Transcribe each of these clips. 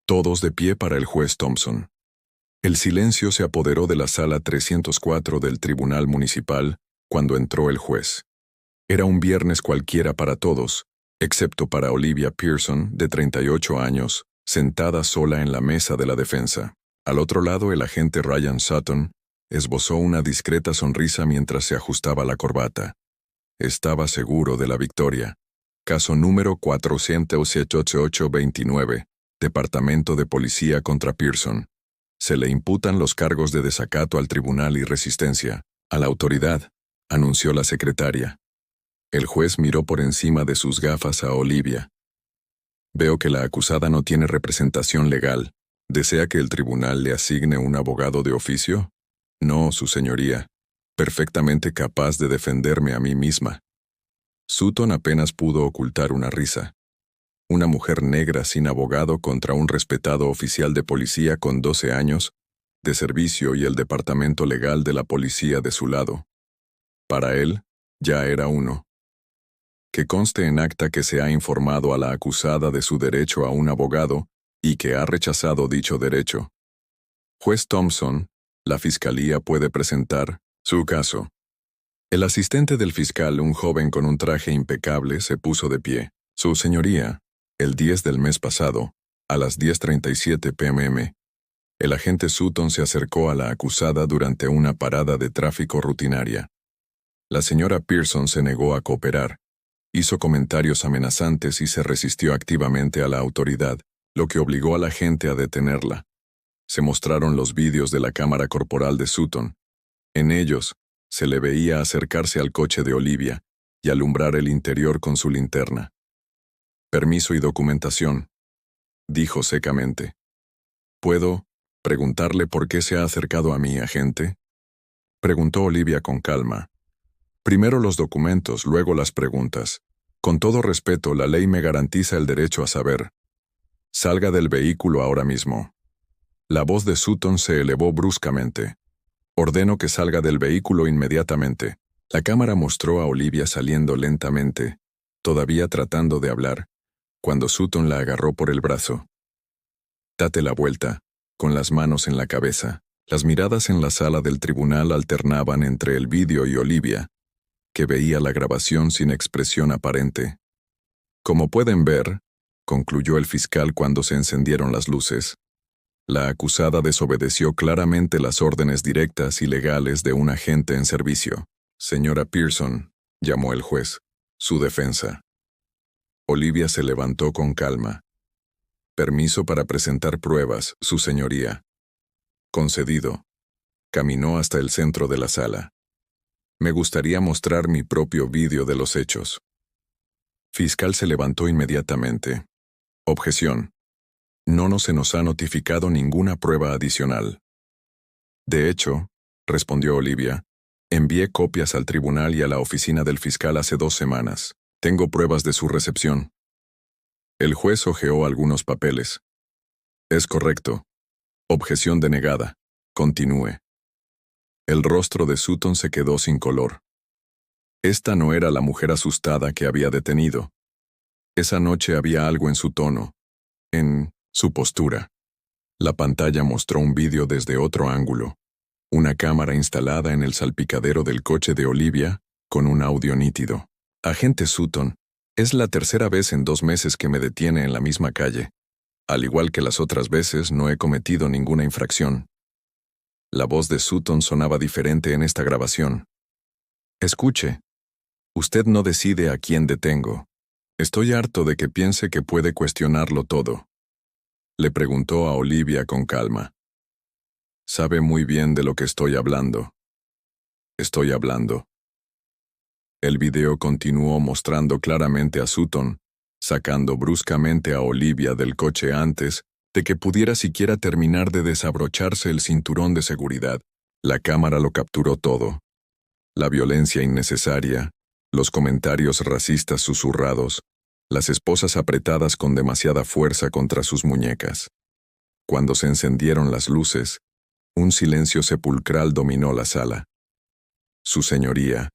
Todos de pie para el juez Thompson. El silencio se apoderó de la sala 304 del Tribunal Municipal cuando entró el juez. Era un viernes cualquiera para todos, excepto para Olivia Pearson, de 38 años, sentada sola en la mesa de la defensa. Al otro lado, el agente Ryan Sutton esbozó una discreta sonrisa mientras se ajustaba la corbata. Estaba seguro de la victoria. Caso número 48829, Departamento de Policía contra Pearson. Se le imputan los cargos de desacato al tribunal y resistencia a la autoridad, anunció la secretaria. El juez miró por encima de sus gafas a Olivia. Veo que la acusada no tiene representación legal. ¿Desea que el tribunal le asigne un abogado de oficio? No, su señoría. Perfectamente capaz de defenderme a mí misma. Sutton apenas pudo ocultar una risa. Una mujer negra sin abogado contra un respetado oficial de policía con 12 años de servicio y el departamento legal de la policía de su lado. Para él, ya era uno. Que conste en acta que se ha informado a la acusada de su derecho a un abogado y que ha rechazado dicho derecho. Juez Thompson, la fiscalía puede presentar su caso. El asistente del fiscal, un joven con un traje impecable, se puso de pie. Su señoría, el 10 del mes pasado, a las 10:37 p.m., el agente Sutton se acercó a la acusada durante una parada de tráfico rutinaria. La señora Pearson se negó a cooperar, hizo comentarios amenazantes y se resistió activamente a la autoridad, lo que obligó al agente a detenerla. Se mostraron los vídeos de la cámara corporal de Sutton. En ellos, se le veía acercarse al coche de Olivia y alumbrar el interior con su linterna. Permiso y documentación, dijo secamente. ¿Puedo preguntarle por qué se ha acercado a mí, agente? Preguntó Olivia con calma. Primero los documentos, luego las preguntas. Con todo respeto, la ley me garantiza el derecho a saber. Salga del vehículo ahora mismo. La voz de Sutton se elevó bruscamente. Ordeno que salga del vehículo inmediatamente. La cámara mostró a Olivia saliendo lentamente, todavía tratando de hablar, cuando Sutton la agarró por el brazo. Date la vuelta, con las manos en la cabeza. Las miradas en la sala del tribunal alternaban entre el vídeo y Olivia, que veía la grabación sin expresión aparente. Como pueden ver, concluyó el fiscal cuando se encendieron las luces, la acusada desobedeció claramente las órdenes directas y legales de un agente en servicio. Señora Pearson, llamó el juez, su defensa. Olivia se levantó con calma. Permiso para presentar pruebas, su señoría. Concedido. Caminó hasta el centro de la sala. Me gustaría mostrar mi propio vídeo de los hechos. Fiscal se levantó inmediatamente. Objeción. No se nos ha notificado ninguna prueba adicional. De hecho, respondió Olivia, envié copias al tribunal y a la oficina del fiscal hace 2 semanas. Tengo pruebas de su recepción. El juez hojeó algunos papeles. Es correcto. Objeción denegada. Continúe. El rostro de Sutton se quedó sin color. Esta no era la mujer asustada que había detenido. Esa noche había algo en su tono, en su postura. La pantalla mostró un vídeo desde otro ángulo, una cámara instalada en el salpicadero del coche de Olivia, con un audio nítido. Agente Sutton, es la tercera vez en 2 meses que me detiene en la misma calle. Al igual que las otras veces, no he cometido ninguna infracción. La voz de Sutton sonaba diferente en esta grabación. Escuche. Usted no decide a quién detengo. Estoy harto de que piense que puede cuestionarlo todo. Le preguntó a Olivia con calma. Sabe muy bien de lo que estoy hablando. Estoy hablando. El video continuó mostrando claramente a Sutton, sacando bruscamente a Olivia del coche antes de que pudiera siquiera terminar de desabrocharse el cinturón de seguridad. La cámara lo capturó todo. La violencia innecesaria, los comentarios racistas susurrados, las esposas apretadas con demasiada fuerza contra sus muñecas. Cuando se encendieron las luces, un silencio sepulcral dominó la sala. Su señoría,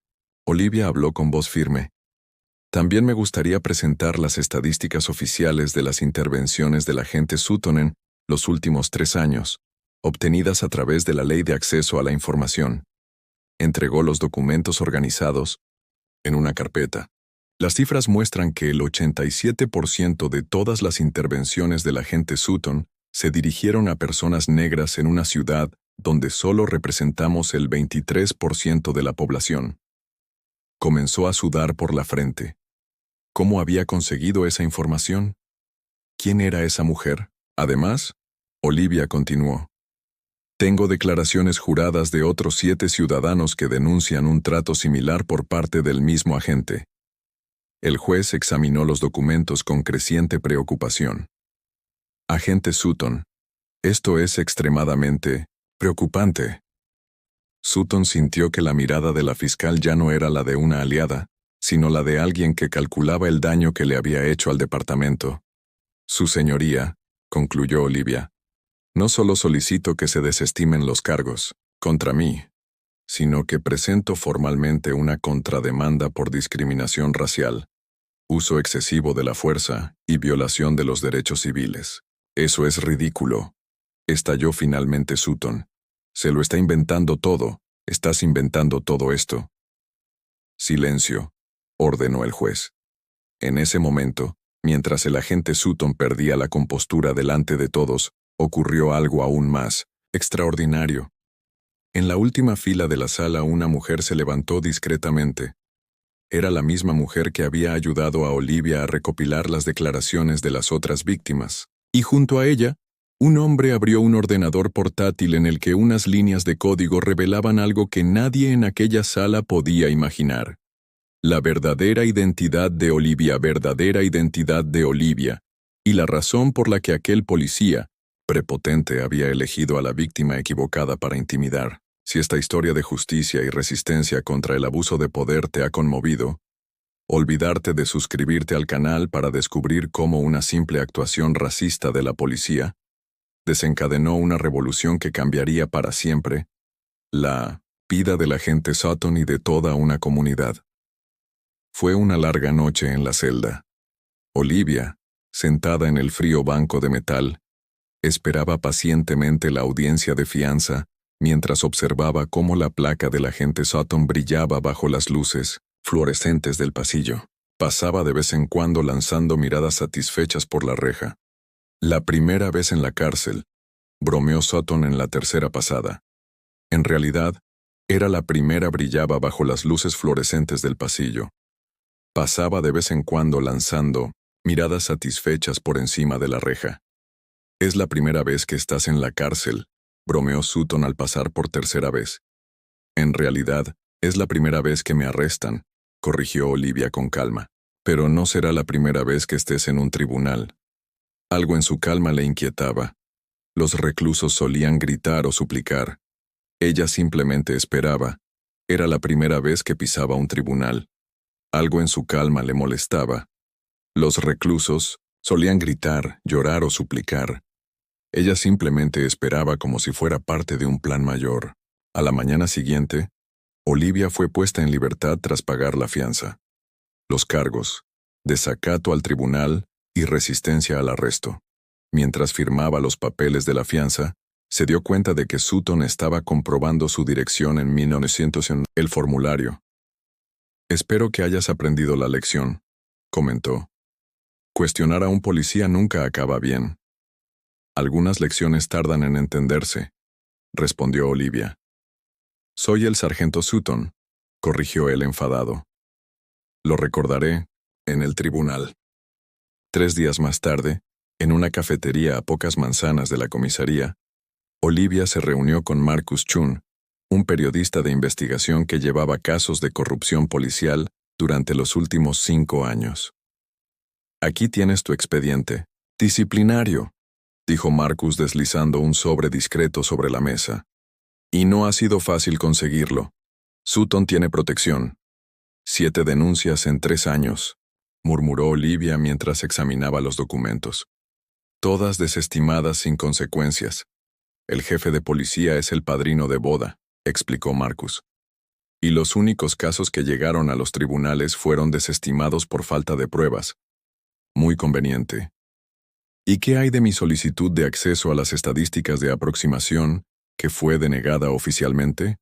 Olivia habló con voz firme. También me gustaría presentar las estadísticas oficiales de las intervenciones del agente Sutton en los últimos 3 años, obtenidas a través de la Ley de Acceso a la Información. Entregó los documentos organizados en una carpeta. Las cifras muestran que el 87% de todas las intervenciones del agente Sutton se dirigieron a personas negras en una ciudad donde solo representamos el 23% de la población. Comenzó a sudar por la frente. ¿Cómo había conseguido esa información? ¿Quién era esa mujer? Además, Olivia continuó. Tengo declaraciones juradas de otros 7 ciudadanos que denuncian un trato similar por parte del mismo agente. El juez examinó los documentos con creciente preocupación. Agente Sutton, esto es extremadamente preocupante. Sutton sintió que la mirada de la fiscal ya no era la de una aliada, sino la de alguien que calculaba el daño que le había hecho al departamento. Su señoría, concluyó Olivia, no solo solicito que se desestimen los cargos contra mí, sino que presento formalmente una contrademanda por discriminación racial, uso excesivo de la fuerza y violación de los derechos civiles. Eso es ridículo. Estalló finalmente Sutton. Se lo está inventando todo. Estás inventando todo esto. Silencio, ordenó el juez. En ese momento, mientras el agente Sutton perdía la compostura delante de todos, ocurrió algo aún más extraordinario. En la última fila de la sala una mujer se levantó discretamente. Era la misma mujer que había ayudado a Olivia a recopilar las declaraciones de las otras víctimas. Y junto a ella, un hombre abrió un ordenador portátil en el que unas líneas de código revelaban algo que nadie en aquella sala podía imaginar. La verdadera identidad de Olivia, y la razón por la que aquel policía, prepotente, había elegido a la víctima equivocada para intimidar. Si esta historia de justicia y resistencia contra el abuso de poder te ha conmovido, olvidarte de suscribirte al canal para descubrir cómo una simple actuación racista de la policía desencadenó una revolución que cambiaría para siempre la vida del agente Sutton y de toda una comunidad. Fue una larga noche en la celda. Olivia, sentada en el frío banco de metal, esperaba pacientemente la audiencia de fianza mientras observaba cómo la placa del agente Sutton brillaba bajo las luces fluorescentes del pasillo. Pasaba de vez en cuando lanzando miradas satisfechas por la reja. La primera vez en la cárcel, bromeó Sutton en la tercera pasada. En realidad, era la primera brillaba bajo las luces fluorescentes del pasillo. Pasaba de vez en cuando lanzando miradas satisfechas por encima de la reja. Es la primera vez que estás en la cárcel, bromeó Sutton al pasar por tercera vez. En realidad, es la primera vez que me arrestan, corrigió Olivia con calma. Pero no será la primera vez que estés en un tribunal. Algo en su calma le inquietaba. Los reclusos solían gritar o suplicar. Ella simplemente esperaba. Era la primera vez que pisaba un tribunal. Algo en su calma le molestaba. Los reclusos solían gritar, llorar o suplicar. Ella simplemente esperaba como si fuera parte de un plan mayor. A la mañana siguiente, Olivia fue puesta en libertad tras pagar la fianza. Los cargos: desacato al tribunal y resistencia al arresto. Mientras firmaba los papeles de la fianza, se dio cuenta de que Sutton estaba comprobando su dirección en 1900 en el formulario. Espero que hayas aprendido la lección, comentó. Cuestionar a un policía nunca acaba bien. Algunas lecciones tardan en entenderse, respondió Olivia. Soy el sargento Sutton, corrigió él enfadado. Lo recordaré en el tribunal. 3 días más tarde, en una cafetería a pocas manzanas de la comisaría, Olivia se reunió con Marcus Chun, un periodista de investigación que llevaba casos de corrupción policial durante los últimos 5 años. Aquí tienes tu expediente disciplinario, dijo Marcus deslizando un sobre discreto sobre la mesa. Y no ha sido fácil conseguirlo. Sutton tiene protección. 7 denuncias en 3 años, murmuró Olivia mientras examinaba los documentos. Todas desestimadas sin consecuencias. El jefe de policía es el padrino de boda, explicó Marcus. y los únicos casos que llegaron a los tribunales fueron desestimados por falta de pruebas. Muy conveniente. ¿Y qué hay de mi solicitud de acceso a las estadísticas de aproximación, que fue denegada oficialmente?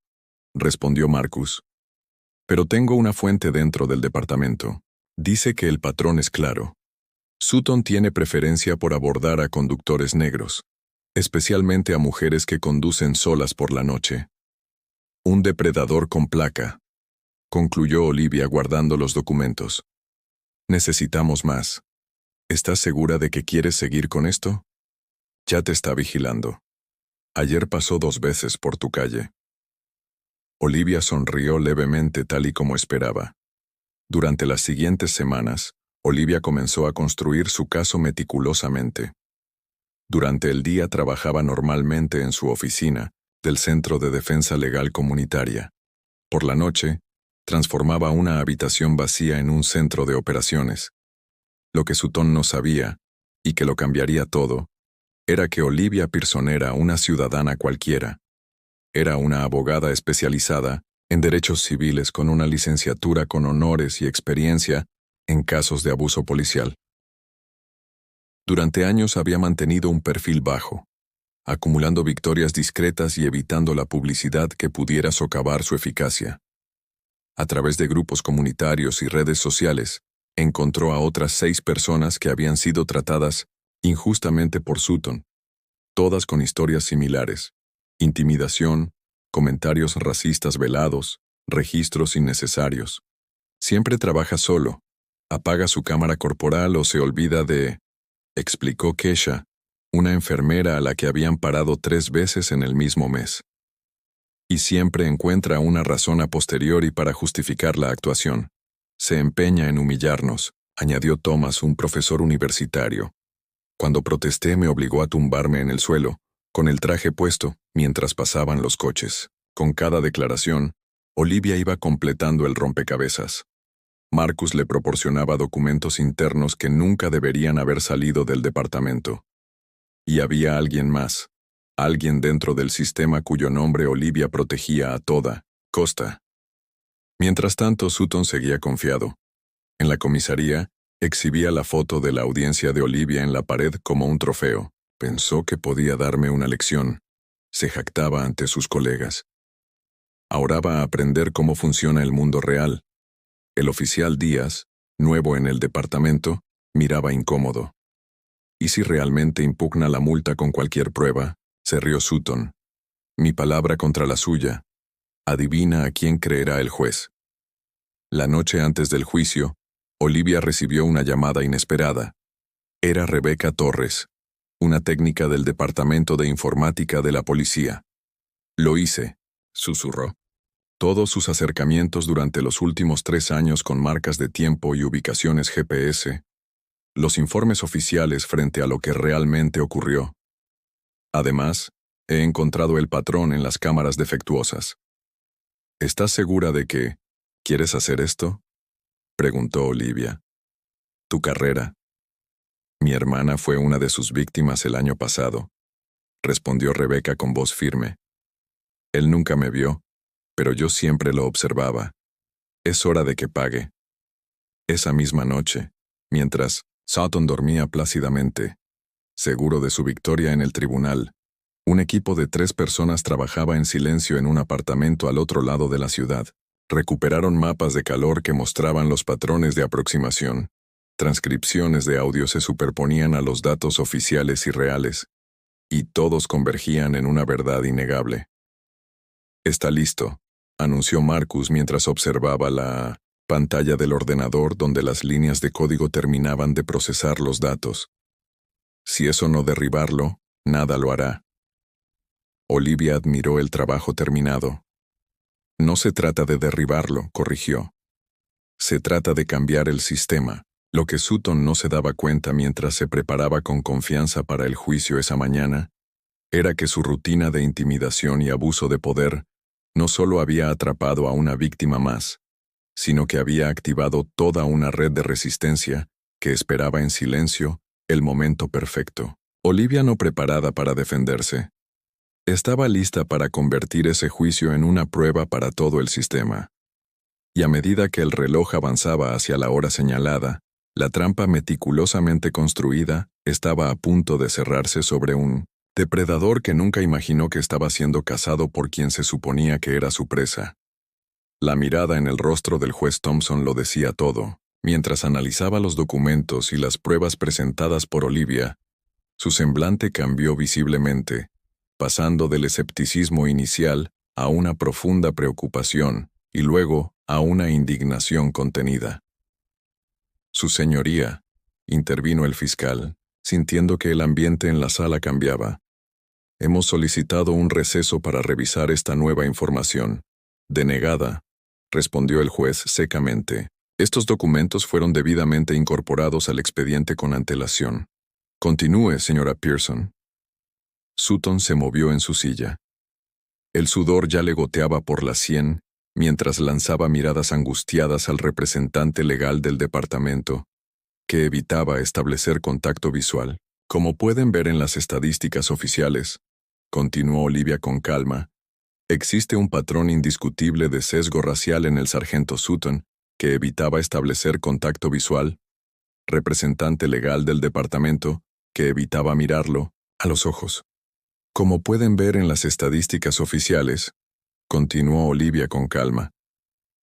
Respondió Marcus. Pero tengo una fuente dentro del departamento. Dice que el patrón es claro. Sutton tiene preferencia por abordar a conductores negros, especialmente a mujeres que conducen solas por la noche. Un depredador con placa, concluyó Olivia guardando los documentos. Necesitamos más. ¿Estás segura de que quieres seguir con esto? Ya te está vigilando. Ayer pasó 2 veces por tu calle. Olivia sonrió levemente tal y como esperaba. Durante las siguientes semanas, Olivia comenzó a construir su caso meticulosamente. Durante el día trabajaba normalmente en su oficina del Centro de Defensa Legal Comunitaria. Por la noche, transformaba una habitación vacía en un centro de operaciones. Lo que Sutton no sabía, y que lo cambiaría todo, era que Olivia Pearson era una ciudadana cualquiera. Era una abogada especializada en derechos civiles con una licenciatura con honores y experiencia en casos de abuso policial. Durante años había mantenido un perfil bajo, acumulando victorias discretas y evitando la publicidad que pudiera socavar su eficacia. A través de grupos comunitarios y redes sociales, encontró a otras 6 personas que habían sido tratadas injustamente por Sutton, todas con historias similares: intimidación, comentarios racistas velados, registros innecesarios. Siempre trabaja solo, apaga su cámara corporal o se olvida de, explicó Kesha, una enfermera a la que habían parado 3 veces en el mismo mes. Y siempre encuentra una razón a posteriori para justificar la actuación. Se empeña en humillarnos, añadió Thomas, un profesor universitario. Cuando protesté me obligó a tumbarme en el suelo, con el traje puesto, mientras pasaban los coches. Con cada declaración, Olivia iba completando el rompecabezas. Marcus le proporcionaba documentos internos que nunca deberían haber salido del departamento. Y había alguien más, alguien dentro del sistema cuyo nombre Olivia protegía a toda costa. Mientras tanto, Sutton seguía confiado. En la comisaría, exhibía la foto de la audiencia de Olivia en la pared como un trofeo. Pensó que podía darme una lección. Se jactaba ante sus colegas. Ahora va a aprender cómo funciona el mundo real. El oficial Díaz, nuevo en el departamento, miraba incómodo. ¿Y si realmente impugna la multa con cualquier prueba? Se rió Sutton. Mi palabra contra la suya. Adivina a quién creerá el juez. La noche antes del juicio, Olivia recibió una llamada inesperada. Era Rebecca Torres, una técnica del Departamento de Informática de la policía. Lo hice, susurró. Todos sus acercamientos durante los últimos 3 años con marcas de tiempo y ubicaciones GPS. Los informes oficiales frente a lo que realmente ocurrió. Además, he encontrado el patrón en las cámaras defectuosas. ¿Estás segura de que quieres hacer esto? Preguntó Olivia. Tu carrera. Mi hermana fue una de sus víctimas el año pasado, respondió Rebecca con voz firme. Él nunca me vio, pero yo siempre lo observaba. Es hora de que pague. Esa misma noche, mientras Sutton dormía plácidamente, seguro de su victoria en el tribunal, un equipo de 3 personas trabajaba en silencio en un apartamento al otro lado de la ciudad. Recuperaron mapas de calor que mostraban los patrones de aproximación. Transcripciones de audio se superponían a los datos oficiales y reales, y todos convergían en una verdad innegable. Está listo, anunció Marcus mientras observaba la pantalla del ordenador donde las líneas de código terminaban de procesar los datos. Si eso no derribarlo, nada lo hará. Olivia admiró el trabajo terminado. No se trata de derribarlo, corrigió. Se trata de cambiar el sistema. Lo que Sutton no se daba cuenta mientras se preparaba con confianza para el juicio esa mañana, era que su rutina de intimidación y abuso de poder no solo había atrapado a una víctima más, sino que había activado toda una red de resistencia que esperaba en silencio el momento perfecto. Olivia no preparada para defenderse. Estaba lista para convertir ese juicio en una prueba para todo el sistema. Y a medida que el reloj avanzaba hacia la hora señalada, la trampa meticulosamente construida estaba a punto de cerrarse sobre un depredador que nunca imaginó que estaba siendo cazado por quien se suponía que era su presa. La mirada en el rostro del juez Thompson lo decía todo. Mientras analizaba los documentos y las pruebas presentadas por Olivia, su semblante cambió visiblemente, pasando del escepticismo inicial a una profunda preocupación y luego a una indignación contenida. Su señoría, intervino el fiscal, sintiendo que el ambiente en la sala cambiaba. Hemos solicitado un receso para revisar esta nueva información. Denegada, respondió el juez secamente. Estos documentos fueron debidamente incorporados al expediente con antelación. Continúe, señora Pearson. Sutton se movió en su silla. El sudor ya le goteaba por la sien, mientras lanzaba miradas angustiadas al representante legal del departamento, que evitaba establecer contacto visual. Como pueden ver en las estadísticas oficiales, continuó Olivia con calma, existe un patrón indiscutible de sesgo racial en el sargento Sutton, que evitaba establecer contacto visual, representante legal del departamento, que evitaba mirarlo a los ojos. Como pueden ver en las estadísticas oficiales, continuó Olivia con calma,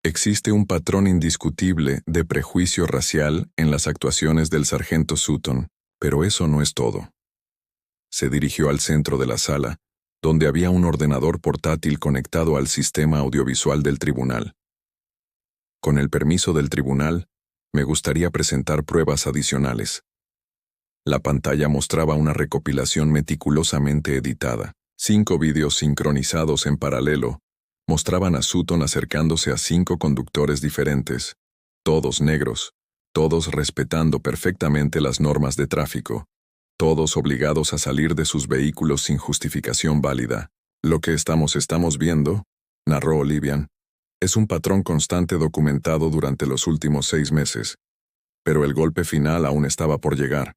existe un patrón indiscutible de prejuicio racial en las actuaciones del sargento Sutton, pero eso no es todo. Se dirigió al centro de la sala, donde había un ordenador portátil conectado al sistema audiovisual del tribunal. Con el permiso del tribunal, me gustaría presentar pruebas adicionales. La pantalla mostraba una recopilación meticulosamente editada. 5 vídeos sincronizados en paralelo mostraban a Sutton acercándose a 5 conductores diferentes, todos negros, todos respetando perfectamente las normas de tráfico, todos obligados a salir de sus vehículos sin justificación válida. Lo que estamos viendo, narró Olivia, es un patrón constante documentado durante los últimos 6 meses, pero el golpe final aún estaba por llegar.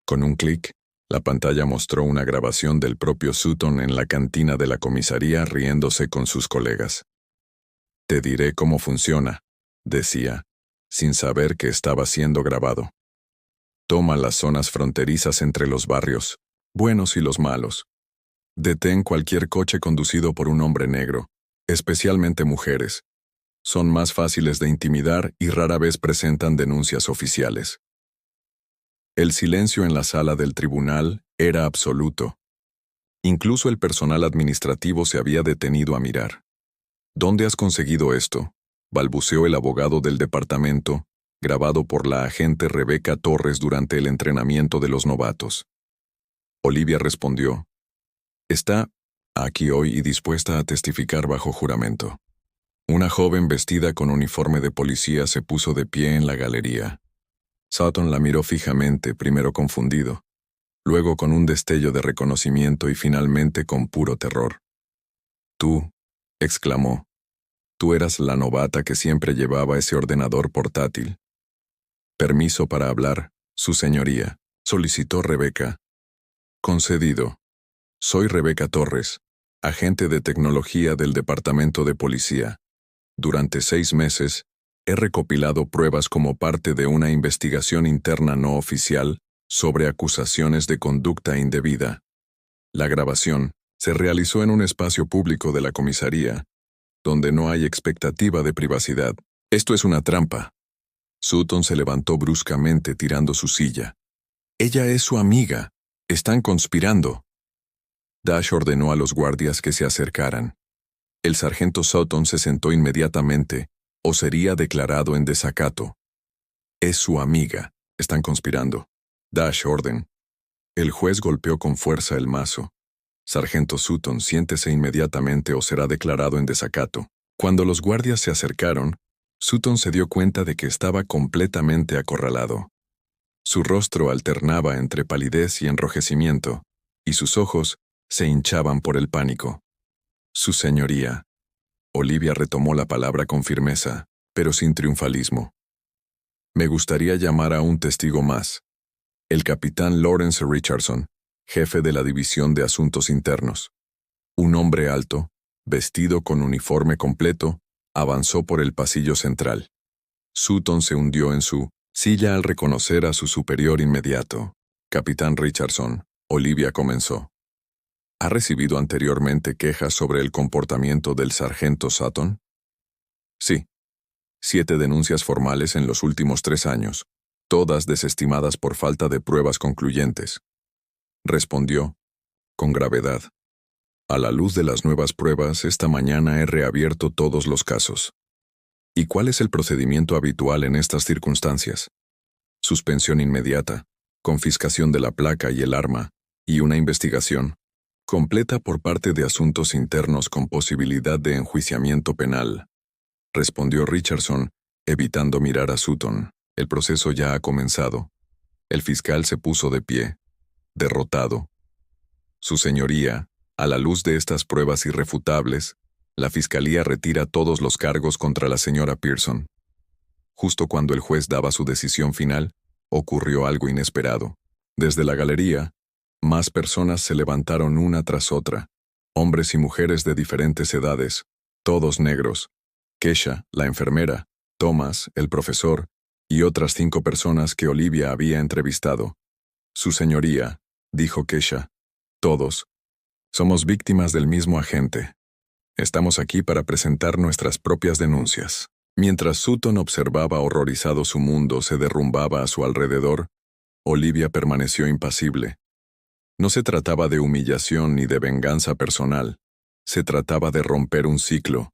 Con un clic, la pantalla mostró una grabación del propio Sutton en la cantina de la comisaría riéndose con sus colegas. Te diré cómo funciona, decía, sin saber que estaba siendo grabado. Toma las zonas fronterizas entre los barrios, buenos y los malos. Detén cualquier coche conducido por un hombre negro, especialmente mujeres. Son más fáciles de intimidar y rara vez presentan denuncias oficiales. El silencio en la sala del tribunal era absoluto. Incluso el personal administrativo se había detenido a mirar. ¿Dónde has conseguido esto?, balbuceó el abogado del departamento, grabado por la agente Rebecca Torres durante el entrenamiento de los novatos. Olivia respondió, está aquí hoy y dispuesta a testificar bajo juramento. Una joven vestida con uniforme de policía se puso de pie en la galería. Sutton la miró fijamente, primero confundido, luego con un destello de reconocimiento y finalmente con puro terror. Tú, exclamó, tú eras la novata que siempre llevaba ese ordenador portátil. Permiso para hablar, su señoría, solicitó Rebecca. Concedido. Soy Rebecca Torres, agente de tecnología del Departamento de Policía. Durante 6 meses, he recopilado pruebas como parte de una investigación interna no oficial sobre acusaciones de conducta indebida. La grabación se realizó en un espacio público de la comisaría, donde no hay expectativa de privacidad. Esto es una trampa. Sutton se levantó bruscamente tirando su silla. Ella es su amiga. Están conspirando. Dash ordenó a los guardias que se acercaran. El sargento Sutton se sentó inmediatamente, o sería declarado en desacato. Es su amiga. Están conspirando. Dash orden. El juez golpeó con fuerza el mazo. Sargento Sutton, siéntese inmediatamente o será declarado en desacato. Cuando los guardias se acercaron, Sutton se dio cuenta de que estaba completamente acorralado. Su rostro alternaba entre palidez y enrojecimiento, y sus ojos se hinchaban por el pánico. Su señoría. Olivia retomó la palabra con firmeza, pero sin triunfalismo. Me gustaría llamar a un testigo más. El capitán Lawrence Richardson, jefe de la División de Asuntos Internos. Un hombre alto, vestido con uniforme completo, avanzó por el pasillo central. Sutton se hundió en su silla al reconocer a su superior inmediato. Capitán Richardson, Olivia comenzó. ¿Ha recibido anteriormente quejas sobre el comportamiento del sargento Sutton? Sí. 7 denuncias formales en los últimos 3 años, todas desestimadas por falta de pruebas concluyentes. Respondió, con gravedad. A la luz de las nuevas pruebas, esta mañana he reabierto todos los casos. ¿Y cuál es el procedimiento habitual en estas circunstancias? Suspensión inmediata, confiscación de la placa y el arma, y una investigación completa por parte de Asuntos Internos con posibilidad de enjuiciamiento penal, respondió Richardson, evitando mirar a Sutton. El proceso ya ha comenzado. El fiscal se puso de pie, derrotado. Su señoría, a la luz de estas pruebas irrefutables, la fiscalía retira todos los cargos contra la señora Pearson. Justo cuando el juez daba su decisión final, ocurrió algo inesperado. Desde la galería, más personas se levantaron una tras otra, hombres y mujeres de diferentes edades, todos negros. Kesha, la enfermera, Thomas, el profesor, y otras 5 personas que Olivia había entrevistado. Su señoría, dijo Kesha, todos. Somos víctimas del mismo agente. Estamos aquí para presentar nuestras propias denuncias. Mientras Sutton observaba horrorizado su mundo se derrumbaba a su alrededor, Olivia permaneció impasible. No se trataba de humillación ni de venganza personal. Se trataba de romper un ciclo.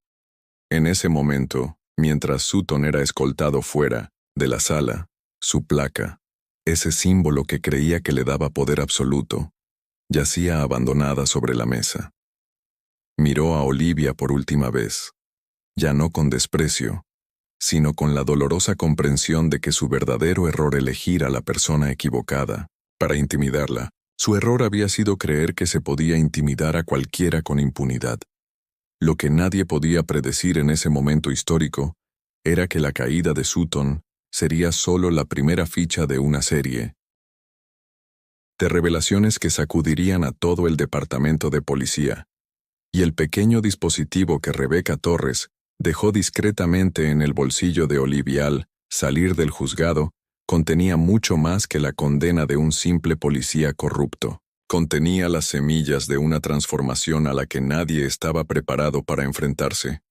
En ese momento, mientras Sutton era escoltado fuera de la sala, su placa, ese símbolo que creía que le daba poder absoluto, yacía abandonada sobre la mesa. Miró a Olivia por última vez, ya no con desprecio, sino con la dolorosa comprensión de que su verdadero error elegir a la persona equivocada para intimidarla. Su error había sido creer que se podía intimidar a cualquiera con impunidad. Lo que nadie podía predecir en ese momento histórico era que la caída de Sutton sería solo la primera ficha de una serie de revelaciones que sacudirían a todo el departamento de policía, y el pequeño dispositivo que Rebecca Torres dejó discretamente en el bolsillo de Olivia al salir del juzgado contenía mucho más que la condena de un simple policía corrupto. Contenía las semillas de una transformación a la que nadie estaba preparado para enfrentarse.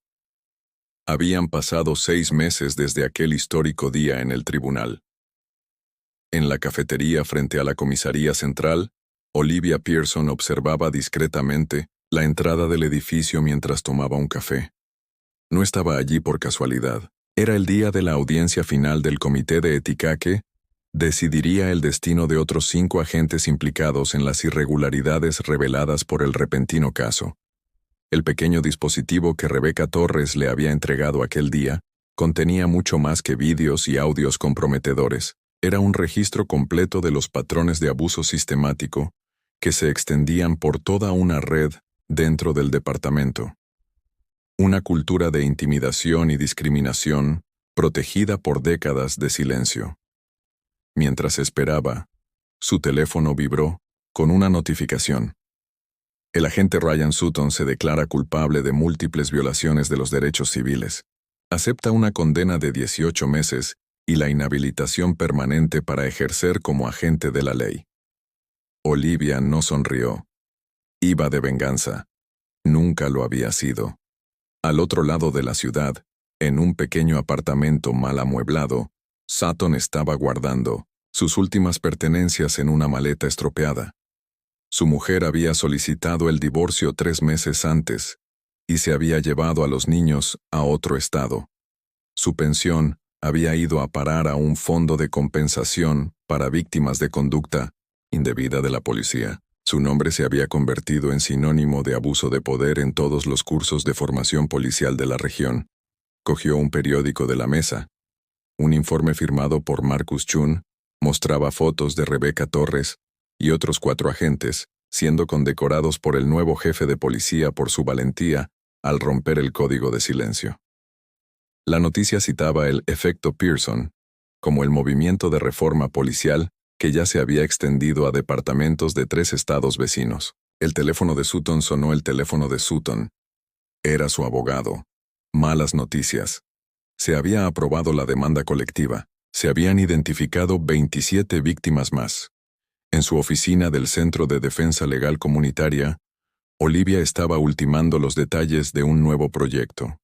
Habían pasado 6 meses desde aquel histórico día en el tribunal. En la cafetería frente a la comisaría central, Olivia Pearson observaba discretamente la entrada del edificio mientras tomaba un café. No estaba allí por casualidad. Era el día de la audiencia final del comité de ética que decidiría el destino de otros 5 agentes implicados en las irregularidades reveladas por el repentino caso. El pequeño dispositivo que Rebecca Torres le había entregado aquel día contenía mucho más que vídeos y audios comprometedores. Era un registro completo de los patrones de abuso sistemático que se extendían por toda una red dentro del departamento. Una cultura de intimidación y discriminación protegida por décadas de silencio. Mientras esperaba, su teléfono vibró con una notificación. El agente Ryan Sutton se declara culpable de múltiples violaciones de los derechos civiles. Acepta una condena de 18 meses y la inhabilitación permanente para ejercer como agente de la ley. Olivia no sonrió. Iba de venganza. Nunca lo había sido. Al otro lado de la ciudad, en un pequeño apartamento mal amueblado, Sutton estaba guardando sus últimas pertenencias en una maleta estropeada. Su mujer había solicitado el divorcio 3 meses antes y se había llevado a los niños a otro estado. Su pensión había ido a parar a un fondo de compensación para víctimas de conducta indebida de la policía. Su nombre se había convertido en sinónimo de abuso de poder en todos los cursos de formación policial de la región. Cogió un periódico de la mesa. Un informe firmado por Marcus Chun mostraba fotos de Rebecca Torres y otros 4 agentes siendo condecorados por el nuevo jefe de policía por su valentía al romper el código de silencio. La noticia citaba el efecto Pearson como el movimiento de reforma policial que ya se había extendido a departamentos de 3 estados vecinos. El teléfono de Sutton sonó. El teléfono de Sutton. Era su abogado. Malas noticias. Se había aprobado la demanda colectiva. Se habían identificado 27 víctimas más. En su oficina del Centro de Defensa Legal Comunitaria, Olivia estaba ultimando los detalles de un nuevo proyecto.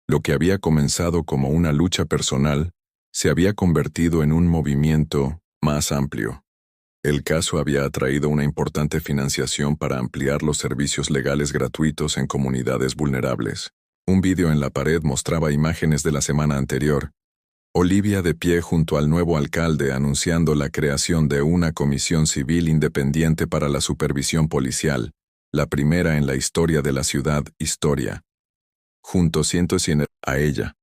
Lo que había comenzado como una lucha personal se había convertido en un movimiento más amplio. El caso había atraído una importante financiación para ampliar los servicios legales gratuitos en comunidades vulnerables. Un vídeo en la pared mostraba imágenes de la semana anterior. Olivia de pie junto al nuevo alcalde anunciando la creación de una comisión civil independiente para la supervisión policial, la primera en la historia de la ciudad. Junto a ella,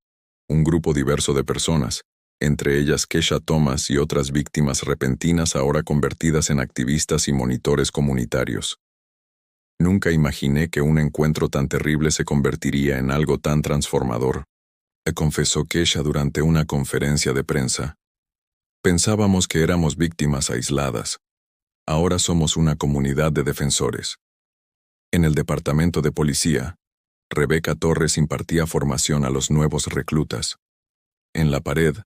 un grupo diverso de personas, entre ellas Keisha Thomas y otras víctimas repentinas ahora convertidas en activistas y monitores comunitarios. Nunca imaginé que un encuentro tan terrible se convertiría en algo tan transformador, confesó Keisha durante una conferencia de prensa. Pensábamos que éramos víctimas aisladas. Ahora somos una comunidad de defensores. En el departamento de policía, Rebecca Torres impartía formación a los nuevos reclutas. En la pared,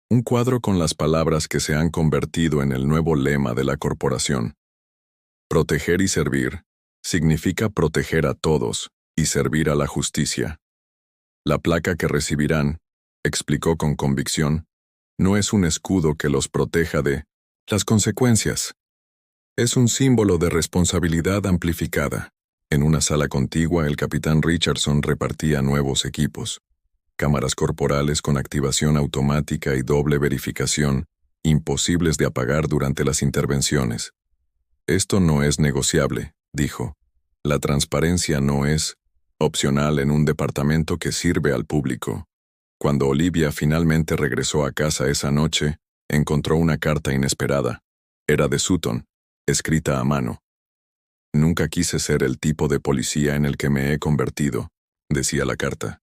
un cuadro con las palabras que se han convertido en el nuevo lema de la corporación. Proteger y servir significa proteger a todos y servir a la justicia. La placa que recibirán, explicó con convicción, no es un escudo que los proteja de las consecuencias. Es un símbolo de responsabilidad amplificada. En una sala contigua, el capitán Richardson repartía nuevos equipos. Cámaras corporales con activación automática y doble verificación, imposibles de apagar durante las intervenciones. Esto no es negociable, dijo. La transparencia no es opcional en un departamento que sirve al público. Cuando Olivia finalmente regresó a casa esa noche, encontró una carta inesperada. Era de Sutton, escrita a mano. Nunca quise ser el tipo de policía en el que me he convertido, decía la carta.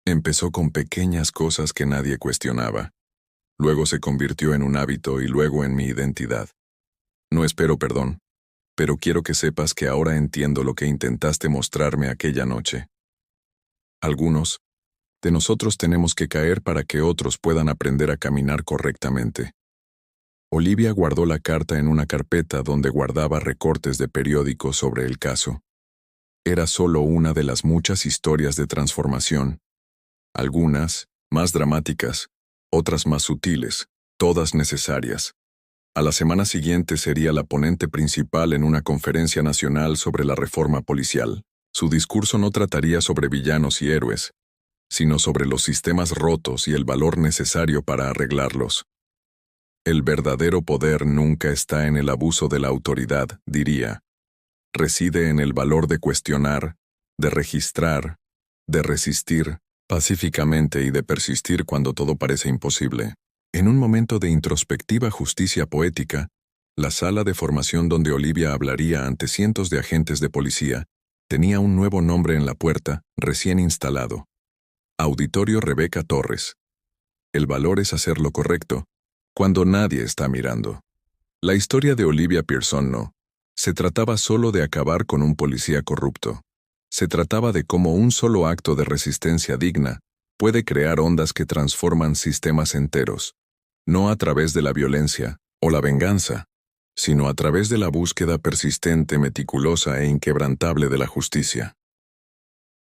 Empezó con pequeñas cosas que nadie cuestionaba. Luego se convirtió en un hábito y luego en mi identidad. No espero perdón, pero quiero que sepas que ahora entiendo lo que intentaste mostrarme aquella noche. Algunos de nosotros tenemos que caer para que otros puedan aprender a caminar correctamente. Olivia guardó la carta en una carpeta donde guardaba recortes de periódicos sobre el caso. Era solo una de las muchas historias de transformación. Algunas, más dramáticas, otras más sutiles, todas necesarias. A la semana siguiente sería la ponente principal en una conferencia nacional sobre la reforma policial. Su discurso no trataría sobre villanos y héroes, sino sobre los sistemas rotos y el valor necesario para arreglarlos. El verdadero poder nunca está en el abuso de la autoridad, diría. Reside en el valor de cuestionar, de registrar, de resistir pacíficamente y de persistir cuando todo parece imposible. En un momento de introspectiva justicia poética, la sala de formación donde Olivia hablaría ante cientos de agentes de policía tenía un nuevo nombre en la puerta, recién instalado. Auditorio Rebecca Torres. El valor es hacer lo correcto, cuando nadie está mirando. La historia de Olivia Pearson no se trataba solo de acabar con un policía corrupto. Se trataba de cómo un solo acto de resistencia digna puede crear ondas que transforman sistemas enteros, no a través de la violencia o la venganza, sino a través de la búsqueda persistente, meticulosa e inquebrantable de la justicia.